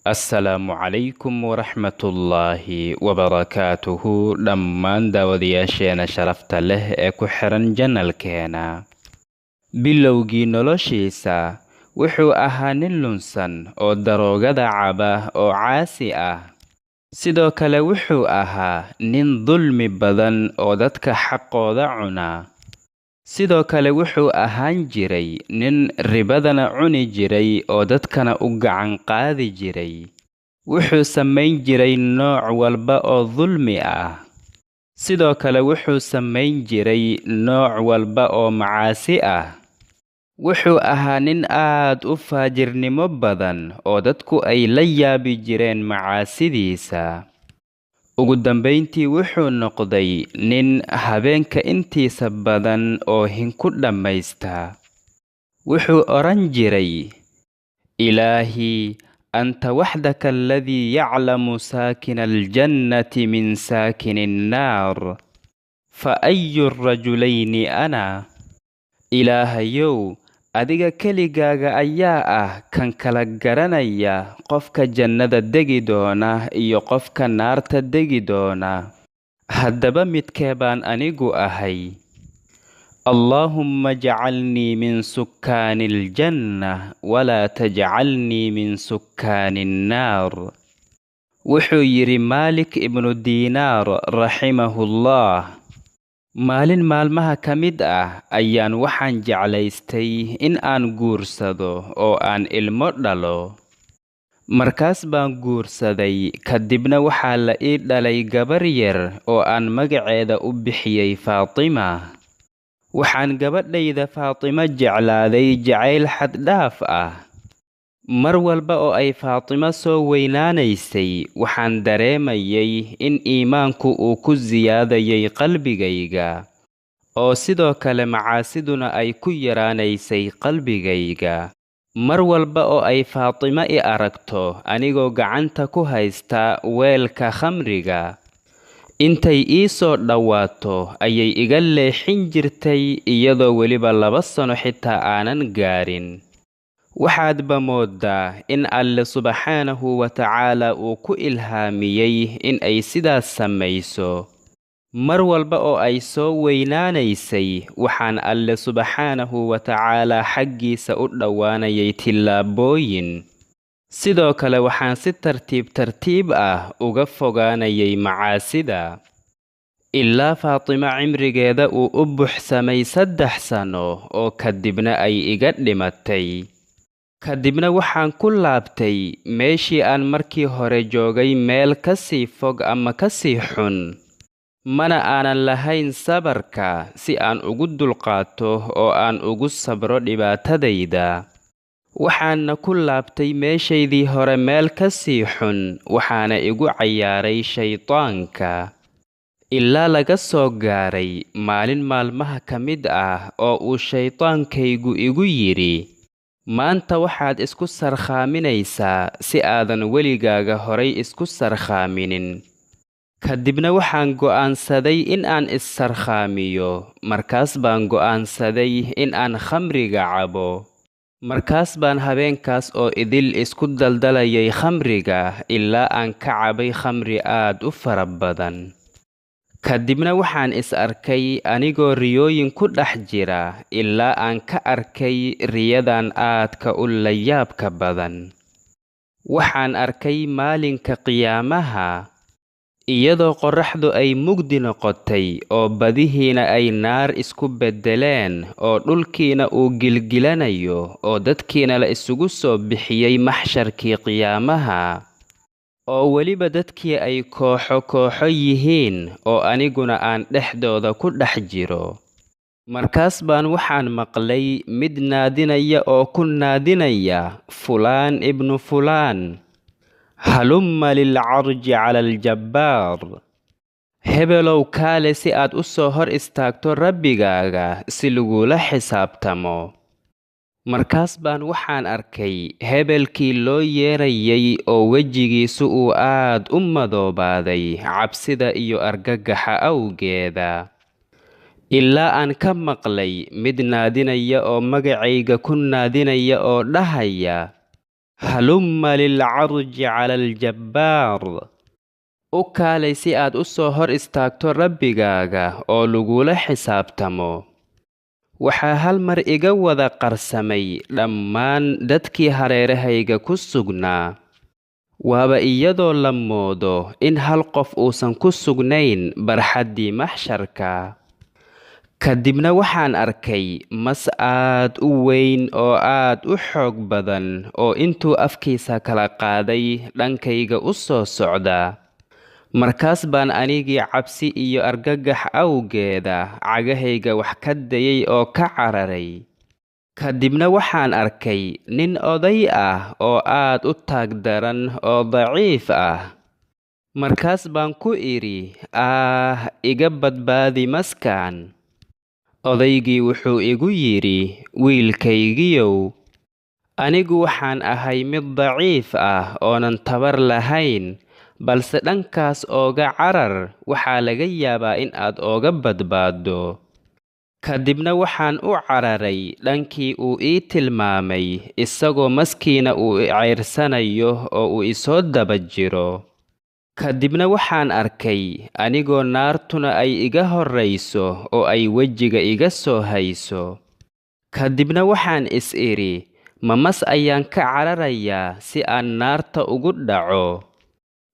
Assalaamu calaykum waraxmatullaahi wabarakaatuhu dhammaan daawadayaasheena sharafta leh ee ku xiran janalkeena. Bilowgii noloshiisa wuxuu ahaa nin lunsan oo daroogada caba oo caasi ah. Sidoo kale wuxuu ahaa nin dulmi badan oo dadka xaqooda cuna. Sidoo kale wuxuu ahaan jiray nin ribadana cuni jiray oo dadkana u gacan qaadi jiray. Wuxuu samayn jiray nooc walba oo dulmi ah. Sidoo kale wuxuu samayn jiray nooc walba oo macaasi ah. Wuxuu ahaa nin aad u faajirnimo badan oo dadku ay la yaabi jireen macaasidiisa. Ugu dambeyntii wuxuu noqday nin habeenka intiisa badan oo hinku dhammaysta. Wuxuu oran jiray: Ilaahi, anta waxdaka alladii yaclamu saakina aljannati min saakini annaar. Fa ayu rajulayni ana? Ilaahayow, adiga keligaaga ayaa ah kan kala garanaya qofka jannada degi doona iyo qofka naarta degi doona. Haddaba midkee baan anigu ahay? Allaahumma jacalnii min sukkaani aljanna walaa tajcalnii min sukkaani annaar. Wuxuu yidhi Maalik ibnu Diinaar raximahullah: maalin maalmaha ka mid ah ayaan waxaan jeclaystay in aan guursado oo aan ilmo dhalo. Markaas baan guursaday, kadibna waxaa la ii dhalay gabar yar oo aan magaceeda u bixiyay Faatima. Waxaan gabadhayda Faatima jeclaaday jacayl xad dhaaf ah. Mar walba oo ay Faatima soo weynaanaysay, waxaan dareemayay in iimaanku uu ku siyaadayay qalbigayga, oo sidoo kale macaasiduna ay ku yaraanaysay qalbigayga. Mar walba oo ay Faatima i aragto anigoo gacanta ku haysta weelka khamriga, intay ii soo dhowaato ayay iga leexin jirtay iyadoo weliba 2 sano xitaa aanan gaarin. Waxaadba mooddaa in Alle subxaanahu wa tacaala uu ku ilhaamiyey in ay sidaas samayso. Mar walba oo ay soo weynaanaysay, waxaan Alle subxaanahu wa tacaala xaggiisa u dhowaanayay tillaabooyin. Sidoo kale waxaan si tartiib tartiib ah uga fogaanayay macaasida. Ilaa Faatima cimrigeeda uu u buuxsamay 3 sano oo kadibna ay iga dhimatay. Kadibna waxaan ku laabtay meeshii aan markii hore joogay meel ka sii fog ama ka sii xun. Mana aanan lahayn sabarka si aan ugu dulqaato oo aan ugu sabro dhibaatadayda. Waxaana ku laabtay meeshaydii hore meel ka sii xun, waxaana igu cayaaray shaydaanka. Ilaa laga soo gaaray maalin maalmaha ka mid ah oo uu shaydaankaygu igu yidhi: maanta waxaad isku sarkhaaminaysaa si aadan weligaaga horay isku sarkhaaminin. Kadibna waxaan go'aansaday in aan is-sarkhaamiyo. Markaas baan go'aansaday in aan khamriga cabo. Markaas baan habeenkaas oo idil isku daldalayay khamriga ilaa aan ka cabay khamri aad u fara badan. Kadibna waxaan is arkay anigoo riyooyin ku dhex jira ilaa aan ka arkay riyadan aadka u layaabka badan. Waxaan arkay maalinka qiyaamaha, iyadoo qorraxdu ay mugdi noqotay oo badihiina ay naar isku beddeleen oo dhulkiina uu gilgilanayo oo dadkiina la isugu soo bixiyey maxsharkii qiyaamaha. Oo weliba dadkii ay kooxo kooxo yihiin oo aniguna aan dhexdooda ku dhex jiro. Markaas baan waxaan maqlay mid naadinaya oo ku naadinaya Fulaan ibnu Fulaan: halumma lilcarji cala aljabbaar. Hebelow kaale si aad u soo hor istaagto rabbigaaga si lagula xisaabtamo. Markaas baan waxaan arkay hebelkii loo yeerayay oo wejigiisu uu aad u madoobaaday cabsida iyo argagaxa awgeeda. Ilaa aan ka maqlay mid naadinaya oo magacayga ku naadinaya oo dhahaya: halumma lilcarji cala aljabbaar. U kaalay si aad u soo hor istaagto rabbigaaga oo lagula xisaabtamo. Waxaa hal mar iga wada qarsamay dhammaan dadkii hareerahayga ku sugnaa. Waaba iyadoo la moodo in hal qof uusan ku sugnayn barxaddii maxsharka. Kadibna waxaan arkay mas aad u weyn oo aad u xoog badan oo intuu afkiisa kala qaaday dhankayga u soo socda. Markaas baan anigii cabsi iyo argagax awgeeda cagahayga wax ka dayay oo ka cararay. Kadibna waxaan arkay nin oday ah oo aad u taag daran oo daciif ah. Markaas baan ku idhi, iga badbaadi maskan. Odaygii wuxuu igu yidhi, wiilkaygiyow, anigu waxaan ahay mid daciif ah oonan tabar lahayn, balse dhankaas ooga carar waxaa laga yaabaa in aad ooga badbaaddo. Kadibna waxaan u cararay dhankii uu ii tilmaamay, isagoo maskiina uu i ceyrsanayo oo uu isoo daba jiro. Kadibna waxaan arkay anigoo naartuna ay iga horrayso oo ay wejiga iga soo hayso. Kadibna waxaan is idhi, ma mas ayaan ka cararayaa si aan naarta ugu dhaco.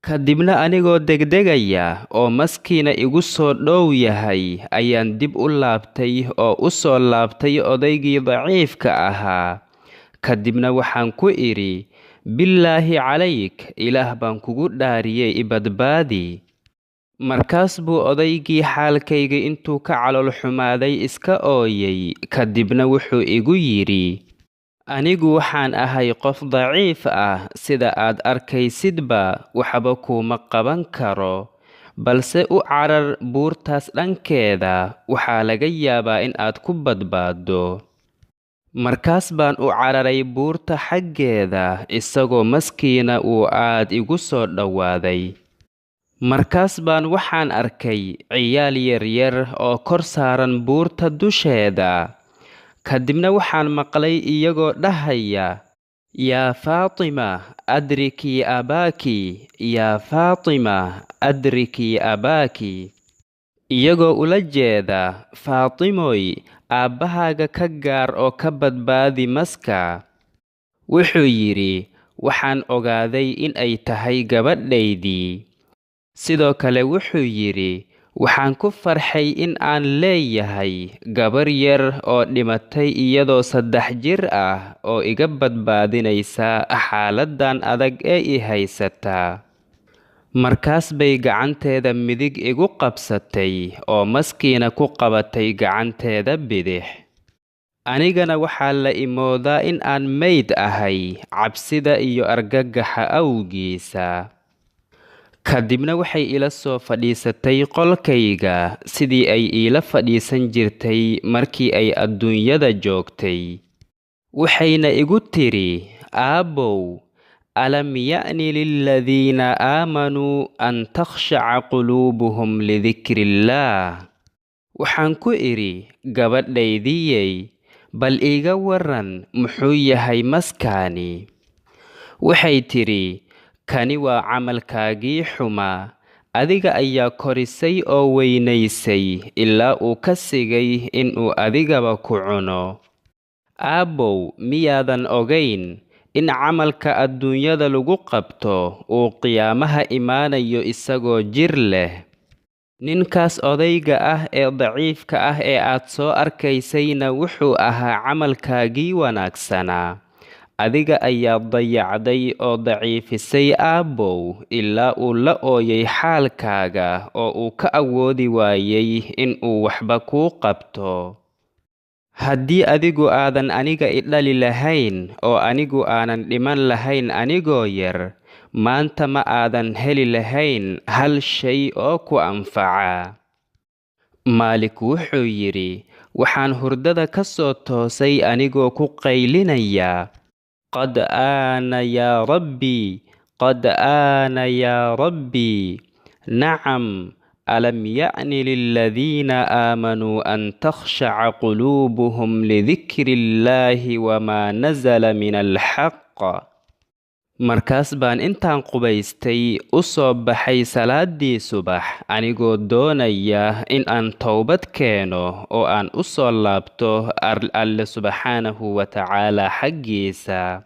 Kadibna anigoo degdegaya oo maskiina igu soo dhow yahay ayaan dib u laabtay oo u soo laabtay odaygii daciifka ahaa. Kadibna waxaan ku idhi, billaahi calayk, ilaah baan kugu dhaariyey i badbaadi. Markaas buu odaygii xaalkayga intuu ka calool xumaaday iska ooyay. Kadibna wuxuu igu yidhi, anigu waxaan ahay qof daciif ah, sida aad arkaysidba waxba kuuma qaban karo, balse u carar buurtaas dhankeeda, waxaa laga yaabaa in aad ku badbaaddo. Markaas baan u cararay buurta xaggeeda, isagoo maskiina uu aad igu soo dhowaaday. Markaas baan waxaan arkay ciyaal yaryar oo kor saaran buurta dusheeda. Kadibna waxaan maqlay iyagoo dhahaya, yaa Faatima, adrikii abaaki, yaa Faatima, adrikii abaaki. Iyagoo ula jeeda, Faatimoy, aabbahaaga ka gaar oo ka badbaadi maska. Wuxuu yidhi, waxaan ogaaday in ay tahay gabadhaydii. Sidoo kale wuxuu yidhi, waxaan ku farxay in aan leeyahay gabar yar oo dhimatay iyadoo 3 jir ah oo iga badbaadinaysa xaaladdan adag ee i haysata. Markaas bay gacanteeda midig igu qabsatay oo maskiina ku qabatay gacanteeda bidix. Anigana waxaa la imoodaa in aan mayd ahay cabsida iyo argagaxa awgiisa. Kadibna waxay ila soo fadhiisatay qolkayga sidii ay iila fadhiisan jirtay markii ay adduunyada joogtay. Waxayna igu tiri, aabbow, alam ya'ni liladiina aamanuu an takhshaca quluubuhum lidikrillaah. Waxaan ku idhi, gabadhaydiyey, bal iiga waran muxuu yahay maskaani? Waxay tidhi, kani waa camalkaagii xumaa, adiga ayaa korisay oo weynaysay ilaa uu ka sigay inuu adigaba ku cuno. Aabbow, miyaadan ogayn in camalka adduunyada lagu qabto uu qiyaamaha imaanayo isagoo jir leh? Ninkaas odayga ah ee daciifka ah ee aad soo arkaysayna wuxuu ahaa camalkaagii wanaagsanaa. Adiga ayaa dayacday oo daciifisay aabbow ilaa uu la ooyay xaalkaaga oo uu ka awoodi waayay in uu waxba kuu qabto. Haddii adigu aadan aniga i dhali lahayn oo anigu aanan dhiman lahayn anigoo yar, maanta ma aadan heli lahayn hal shay oo ku anfaca. Maalik wuxuu yidhi, waxaan hurdada ka soo toosay anigoo ku qaylinaya, qad aana yaa rabbii, qad aana yaa rabbii. Nacam, ألم يأن للذين آمنوا أن تخشع قلوبهم لذكر الله وما نزل من الحق markaas baan intaan qubaystay u soo baxay salaadii subax anigoo doonaya in aan towbad keeno oo aan u soo laabto Alle subxaanahu wa tacaala xaggiisa.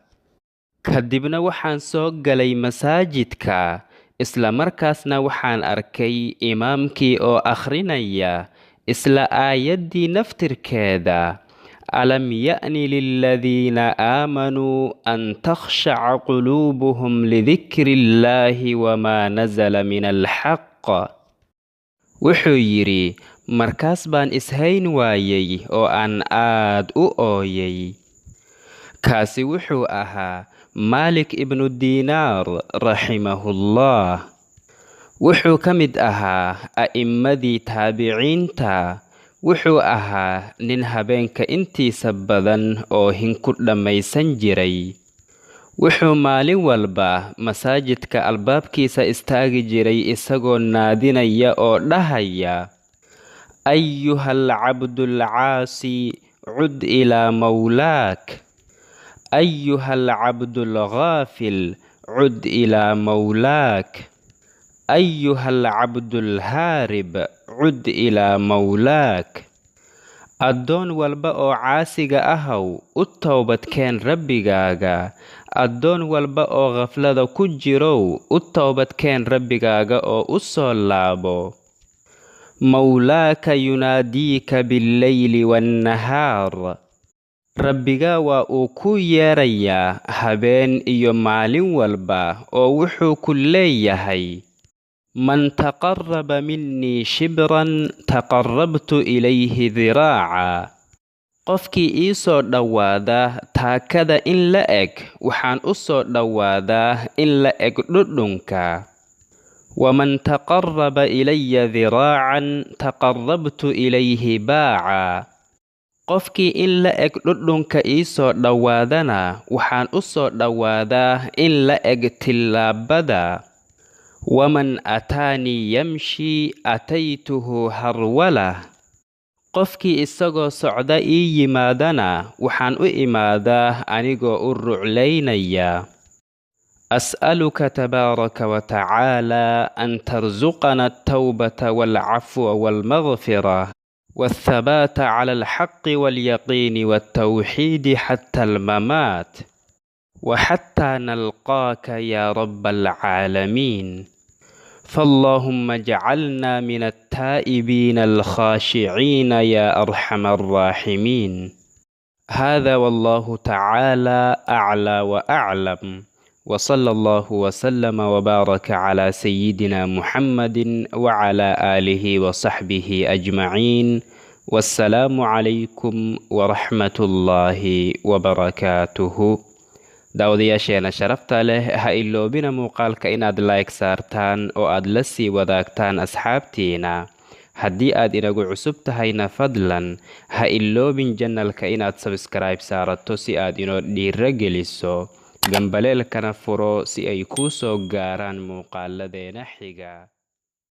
Kadibna waxaan soo galay masaajidka, isla markaasna waxaan arkay imaamkii oo akhrinaya isla aayaddii naftirkeeda. ألم يأن للذين آمنوا أن تخشع قلوبهم لذكر الله وما نزل من الحق. wuxuu yidhi markaas baan ishayn waayay oo aan aad u ooyay. kaasi wuxuu ahaa Maalik ibnu Diinaar raximahullah. wuxuu ka mid ahaa a'immadii taabiciinta. wuxuu ahaa nin habeenka intiisa badan oo hinku dhammaysan jiray. wuxuu maalin walba masaajidka albaabkiisa istaagi jiray isagoo naadinaya oo dhahaya: ayuhal cabdul caasi cud ilaa mawlaak, ayuhal cabdul ghaafil cud ilaa mawlaak, ayuhal cabdul haarib cud ilaa mawlaak. addoon walba oo caasiga ahow u toobadkeen rabbigaaga. addoon walba oo ghaflada ku jirow u toobadkeen rabbigaaga oo u soo laabo. mawlaaka yunaadiika billeyli wannahaar. rabbigaa waa uu ku yeerayaa habeen iyo maalin walba oo wuxuu ku leeyahay: من تقرب مني شبرا تقربت إليه ذراعا. qofkii ii soo dhowaada taakada in la eg waxaan u soo dhowaadaa in la eg dhudhunka. waman taqarraba ilaya dhiraacan taqarrabtu ilayhi baaca. qofkii in la eg dhudhunka ii soo dhowaadana waxaan u soo dhowaadaa in la eg tillaabada. waman ataanii yamshi ataytuhu harwala. qofkii isagoo socda ii yimaadana waxaan u imaadaa anigoo u ruclaynaya. as'aluka tabaaraka wa tacaala an tarzuqana at-tawbata wal-cafwa wal-maghfira والثبات على الحق واليقين والتوحيد حتى الممات وحتى نلقاك يا رب العالمين. فاللهم اجعلنا من التائبين الخاشعين يا أرحم الراحمين. هذا والله تعالى أعلى وأعلم، وصلى الله وسلم وبارك على سيدنا محمد وعلى آله وصحبه أجمعين. والسلام عليكم ورحمة الله وبركاته. daawadayaasheena sharafta leh, ha iloobina muuqaalka inaad like saartaan oo aad la sii wadaagtaan asxaabtiina. haddii aad inagu cusub tahayna fadlan ha iloobin janalka inaad subscribe saarato si aad inoo dhiiro geliso, gambaleelkana furo si ay kuu soo gaaraan muuqaaladeena xiga.